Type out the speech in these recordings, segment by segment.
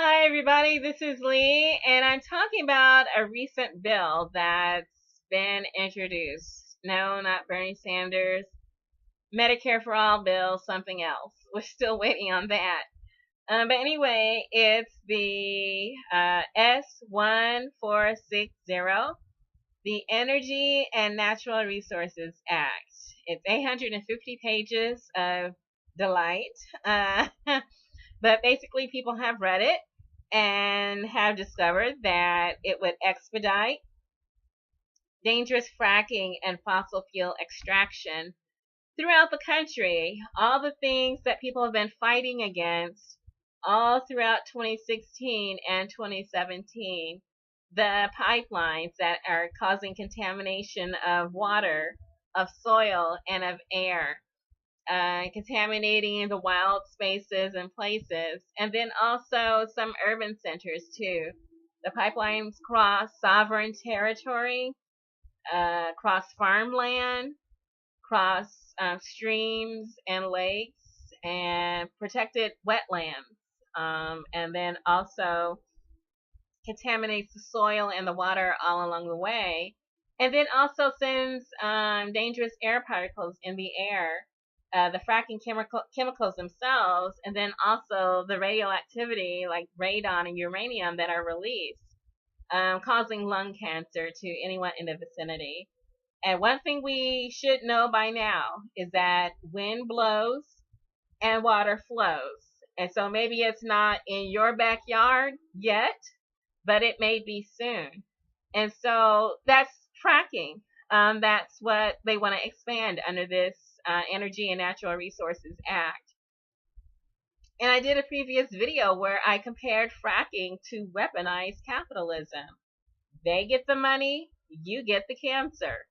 Hi, everybody. This is Lee, and I'm talking about a recent bill that's been introduced. No, not Bernie Sanders. Medicare for All bill, something else. We're still waiting on that. But anyway, it's the S1460, the Energy and Natural Resources Act. It's 850 pages of delight. Uh, But basically, people have read it and have discovered that it would expedite dangerous fracking and fossil fuel extraction throughout the country. All the things that people have been fighting against all throughout 2016 and 2017. The pipelines that are causing contamination of water, of soil, and of air, contaminating the wild spaces and places, and then also some urban centers too. The pipelines cross sovereign territory, cross farmland, cross streams and lakes, and protected wetlands, and then also contaminates the soil and the water all along the way, and then also sends dangerous air particles in the air, the fracking chemicals themselves, and then also the radioactivity like radon and uranium that are released, causing lung cancer to anyone in the vicinity. And one thing we should know by now is that wind blows and water flows. And so maybe it's not in your backyard yet, but it may be soon. And so that's fracking. That's what they want to expand under this Energy and Natural Resources Act. And I did a previous video where I compared fracking to weaponized capitalism. They get the money, you get the cancer.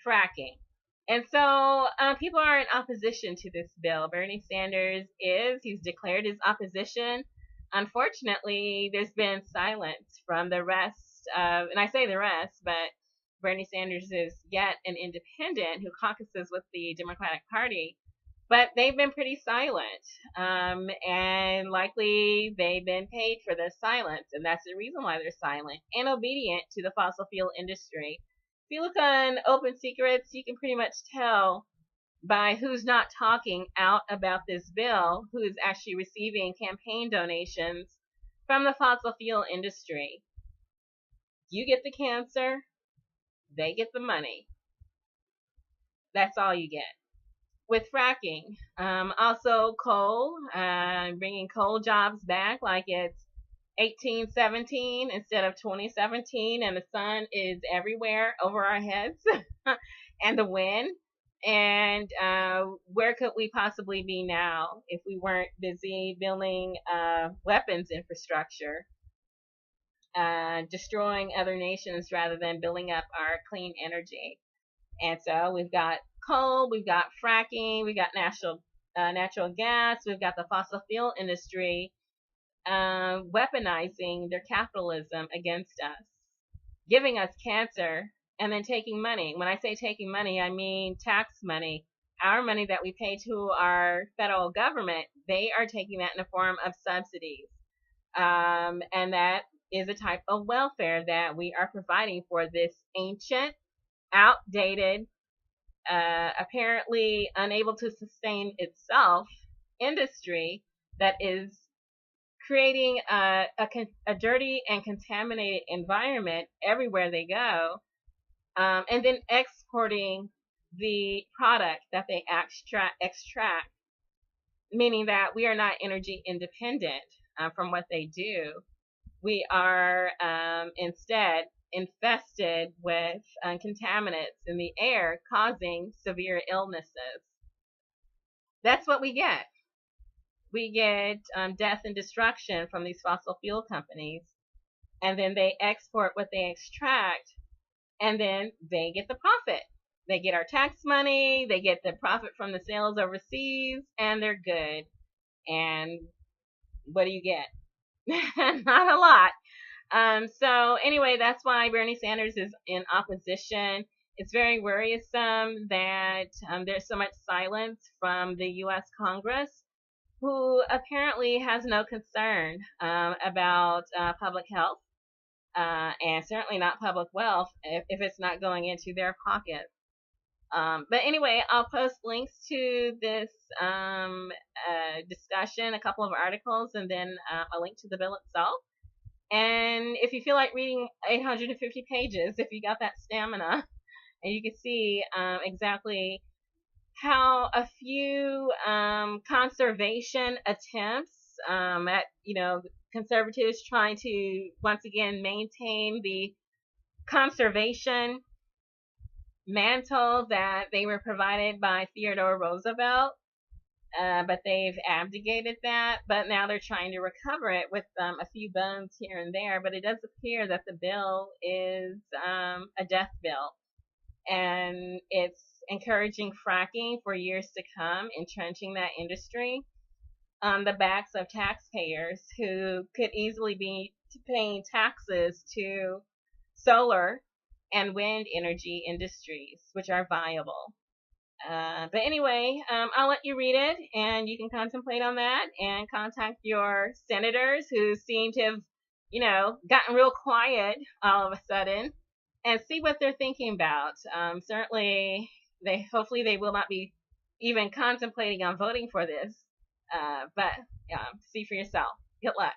Fracking. And so people are in opposition to this bill. Bernie Sanders he's declared his opposition. Unfortunately, there's been silence from the rest of, and I say the rest, but Bernie Sanders is yet an independent who caucuses with the Democratic Party, but they've been pretty silent, and likely they've been paid for their silence, and that's the reason why they're silent and obedient to the fossil fuel industry. If you look on Open Secrets, you can pretty much tell by who's not talking out about this bill, who is actually receiving campaign donations from the fossil fuel industry. You get the cancer, they get the money. That's all you get. With fracking, also coal, bringing coal jobs back like it's 1817 instead of 2017, and the sun is everywhere over our heads, and the wind. And where could we possibly be now if we weren't busy building weapons infrastructure, destroying other nations rather than building up our clean energy? And so we've got coal, we've got fracking, we've got natural gas, we've got the fossil fuel industry weaponizing their capitalism against us, giving us cancer, and then taking money. When I say taking money, I mean tax money. Our money that we pay to our federal government, they are taking that in the form of subsidies. And that is a type of welfare that we are providing for this ancient, outdated, apparently unable to sustain itself industry that is creating a dirty and contaminated environment everywhere they go, and then exporting the product that they extract, meaning that we are not energy independent from what they do. We are instead infested with contaminants in the air, causing severe illnesses. That's what we get. We get death and destruction from these fossil fuel companies, and then they export what they extract, and then they get the profit. They get our tax money, they get the profit from the sales overseas, and they're good. And what do you get? Not a lot. So anyway, that's why Bernie Sanders is in opposition. It's very worrisome that there's so much silence from the U.S. Congress who apparently has no concern about public health and certainly not public wealth if it's not going into their pockets. But anyway, I'll post links to this discussion, a couple of articles, and then a link to the bill itself. And if you feel like reading 850 pages, if you got that stamina, and you can see exactly how a few conservation attempts at, conservatives trying to once again maintain the conservation mantle that they were provided by Theodore Roosevelt, but they've abdicated that. But now they're trying to recover it with a few bones here and there. But it does appear that the bill is a death bill, and it's encouraging fracking for years to come, entrenching that industry on the backs of taxpayers who could easily be paying taxes to solar and wind energy industries, which are viable. But anyway, I'll let you read it, and you can contemplate on that and contact your senators who seem to have, gotten real quiet all of a sudden, and see what they're thinking about. Certainly, hopefully they will not be even contemplating on voting for this. But see for yourself. Good luck.